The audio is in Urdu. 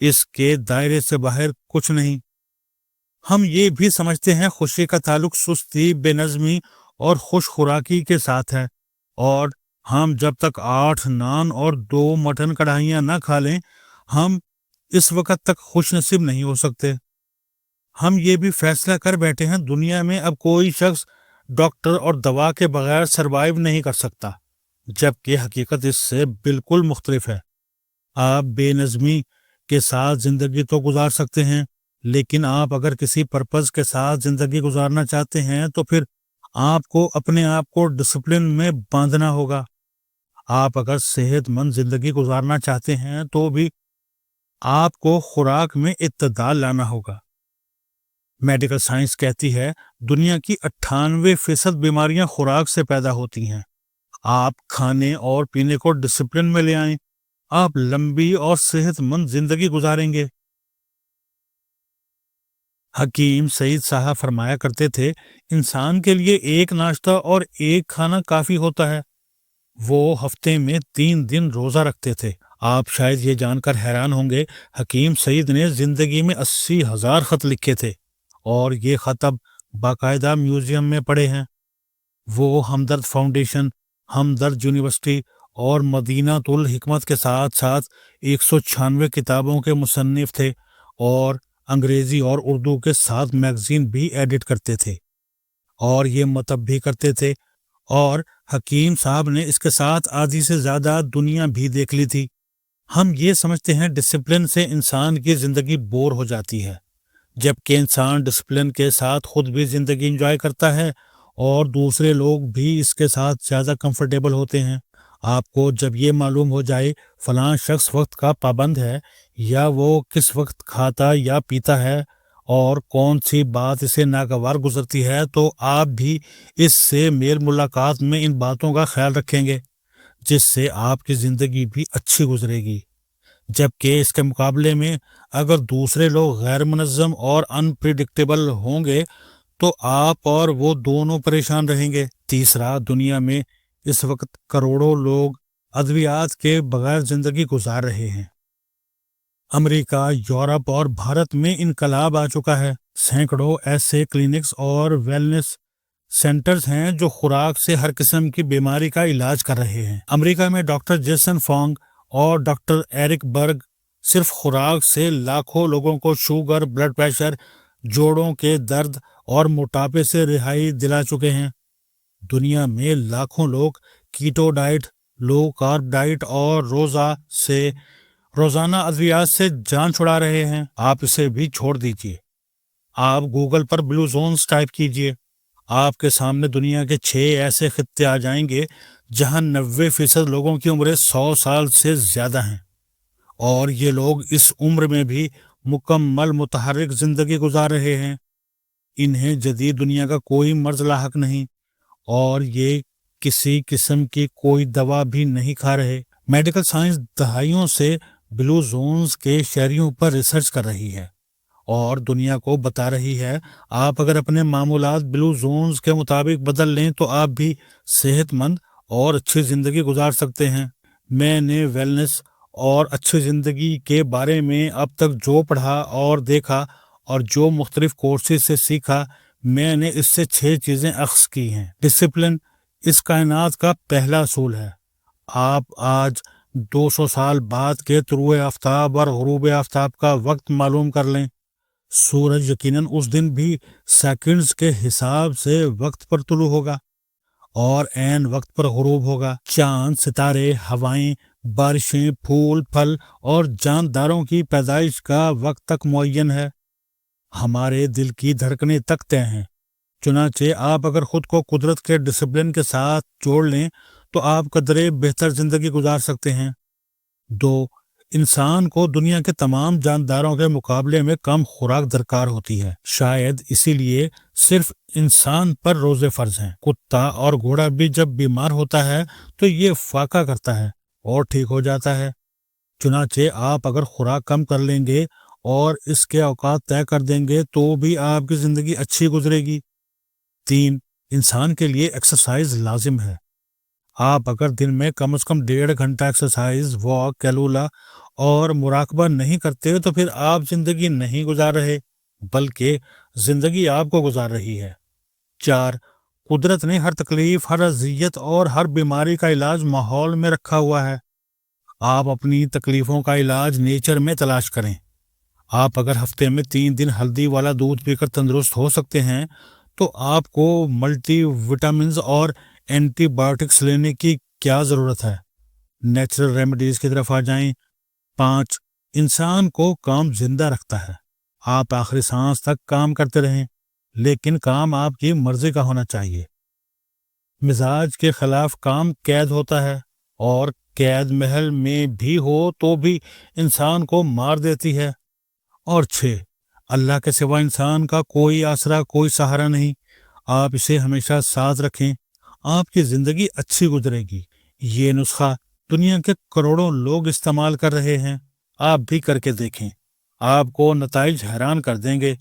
اس کے دائرے سے باہر کچھ نہیں۔ ہم یہ بھی سمجھتے ہیں خوشی کا تعلق سستی، بے نظمی اور خوش خوراکی کے ساتھ ہے، اور ہم جب تک 8 نان اور 2 مٹن کڑھائیاں نہ کھا لیں ہم اس وقت تک خوش نصیب نہیں ہو سکتے۔ ہم یہ بھی فیصلہ کر بیٹھے ہیں دنیا میں اب کوئی شخص ڈاکٹر اور دوا کے بغیر سروائیو نہیں کر سکتا، جبکہ حقیقت اس سے بالکل مختلف ہے۔ آپ بے نظمی کے ساتھ زندگی تو گزار سکتے ہیں، لیکن آپ اگر کسی پرپز کے ساتھ زندگی گزارنا چاہتے ہیں تو پھر آپ کو اپنے آپ کو ڈسپلن میں باندھنا ہوگا۔ آپ اگر صحت مند زندگی گزارنا چاہتے ہیں تو بھی آپ کو خوراک میں اعتدال لانا ہوگا۔ میڈیکل سائنس کہتی ہے دنیا کی 98% بیماریاں خوراک سے پیدا ہوتی ہیں۔ آپ کھانے اور پینے کو ڈسپلن میں لے آئیں، آپ لمبی اور صحت مند زندگی گزاریں گے۔ حکیم سعید صاحب فرمایا کرتے تھے انسان کے لیے ایک ناشتہ اور ایک کھانا کافی ہوتا ہے۔ وہ ہفتے میں 3 دن روزہ رکھتے تھے۔ آپ شاید یہ جان کر حیران ہوں گے حکیم سعید نے زندگی میں 80,000 خط لکھے تھے، اور یہ خط اب باقاعدہ میوزیم میں پڑے ہیں۔ وہ ہمدرد فاؤنڈیشن، ہمدرد یونیورسٹی اور مدینہ الحکمت کے ساتھ ساتھ 196 کتابوں کے مصنف تھے، اور انگریزی اور اردو کے 7 میگزین بھی ایڈٹ کرتے تھے، اور یہ مطب بھی کرتے تھے، اور حکیم صاحب نے اس کے ساتھ آدھی سے زیادہ دنیا بھی دیکھ لی تھی۔ ہم یہ سمجھتے ہیں ڈسپلن سے انسان کی زندگی بور ہو جاتی ہے، جبکہ انسان ڈسپلن کے ساتھ خود بھی زندگی انجوائے کرتا ہے اور دوسرے لوگ بھی اس کے ساتھ زیادہ کمفرٹیبل ہوتے ہیں۔ آپ کو جب یہ معلوم ہو جائے فلاں شخص وقت کا پابند ہے، یا وہ کس وقت کھاتا یا پیتا ہے اور کون سی بات اسے ناگوار گزرتی ہے، تو آپ بھی اس سے میل ملاقات میں ان باتوں کا خیال رکھیں گے، جس سے آپ کی زندگی بھی اچھی گزرے گی۔ جبکہ اس کے مقابلے میں اگر دوسرے لوگ غیر منظم اور انپریڈکٹیبل ہوں گے تو آپ اور وہ دونوں پریشان رہیں گے۔ تیسرا، دنیا میں اس وقت کروڑوں لوگ ادویات کے بغیر زندگی گزار رہے ہیں۔ امریکہ، یورپ اور بھارت میں انقلاب آ چکا ہے۔ سینکڑوں ایسے کلینکس اور ویلنس سینٹرز ہیں جو خوراک سے ہر قسم کی بیماری کا علاج کر رہے ہیں۔ امریکہ میں ڈاکٹر جیسن فانگ اور ڈاکٹر ایرک برگ صرف خوراک سے لاکھوں لوگوں کو شوگر، بلڈ پریشر، جوڑوں کے درد اور موٹاپے سے رہائی دلا چکے ہیں۔ دنیا میں لاکھوں لوگ کیٹو ڈائٹ، لو کارب ڈائٹ اور روزانہ ادویات سے جان چھڑا رہے ہیں۔ آپ اسے بھی چھوڑ دیجئے۔ آپ گوگل پر بلو زونز ٹائپ کیجئے، آپ کے سامنے دنیا کے 6 ایسے خطے آ جائیں گے جہاں 90% لوگوں کی عمریں 100 سال سے زیادہ ہیں، اور یہ لوگ اس عمر میں بھی مکمل متحرک زندگی گزار رہے ہیں۔ انہیں جدید دنیا کا کوئی مرض لاحق نہیں، اور یہ کسی قسم کی کوئی دوا بھی نہیں کھا رہے۔ میڈیکل سائنس دہائیوں سے بلو زونز کے شہریوں پر ریسرچ کر رہی ہے اور دنیا کو بتا رہی ہے آپ اگر اپنے معمولات بلو زونز کے مطابق بدل لیں تو آپ بھی صحت مند اور اچھی زندگی گزار سکتے ہیں۔ میں نے ویلنس اور اچھی زندگی کے بارے میں اب تک جو پڑھا اور دیکھا اور جو مختلف کورسز سے سیکھا، میں نے اس سے 6 چیزیں اخذ کی ہیں۔ ڈسپلن اس کائنات کا پہلا اصول ہے۔ آپ آج 200 سال بعد کے طلوع آفتاب اور غروب آفتاب کا وقت معلوم کر لیں۔ سورج یقیناً اس دن بھی سیکنڈز کے حساب سے وقت پر طلوع ہوگا اور عین وقت پر غروب ہوگا۔ چاند، ستارے، ہوائیں، بارشیں، پھول، پھل اور جانداروں کی پیدائش کا وقت تک معین ہے۔ ہمارے دل کی دھڑکنیں تک طے ہیں۔ چنانچہ آپ اگر خود کو قدرت کے ڈسپلن کے ساتھ جوڑ لیں تو آپ قدرے بہتر زندگی گزار سکتے ہیں۔ 2، انسان کو دنیا کے تمام جانداروں کے مقابلے میں کم خوراک درکار ہوتی ہے۔ شاید اسی لیے صرف انسان پر روزے فرض ہیں۔ کتا اور گھوڑا بھی جب بیمار ہوتا ہے تو یہ فاقہ کرتا ہے اور ٹھیک ہو جاتا ہے۔ چنانچہ آپ اگر خوراک کم کر لیں گے اور اس کے اوقات طے کر دیں گے تو بھی آپ کی زندگی اچھی گزرے گی۔ 3، انسان کے لیے ایکسرسائز لازم ہے۔ آپ اگر دن میں کم از کم 1.5 گھنٹہ ایکسرسائز، واک، کیلولا اور مراقبہ نہیں کرتے تو پھر آپ زندگی نہیں گزار رہے بلکہ زندگی آپ کو گزار رہی ہے۔ 4. قدرت نے ہر تکلیف، ہر اذیت اور ہر بیماری کا علاج ماحول میں رکھا ہوا ہے۔ آپ اپنی تکلیفوں کا علاج نیچر میں تلاش کریں۔ آپ اگر ہفتے میں 3 دن ہلدی والا دودھ پی کر تندرست ہو سکتے ہیں تو آپ کو ملٹی وٹامنز اور اینٹی بایوٹکس لینے کی کیا ضرورت ہے؟ نیچرل ریمیڈیز کی طرف آ جائیں۔ 5. انسان کو کام زندہ رکھتا ہے۔ آپ آخری سانس تک کام کرتے رہیں، لیکن کام آپ کی مرضی کا ہونا چاہیے۔ مزاج کے خلاف کام قید ہوتا ہے، اور قید محل میں بھی ہو تو بھی انسان کو مار دیتی ہے۔ اور 6. اللہ کے سوا انسان کا کوئی آسرا، کوئی سہارا نہیں۔ آپ اسے ہمیشہ ساتھ رکھیں، آپ کی زندگی اچھی گزرے گی۔ یہ نسخہ دنیا کے کروڑوں لوگ استعمال کر رہے ہیں، آپ بھی کر کے دیکھیں، آپ کو نتائج حیران کر دیں گے۔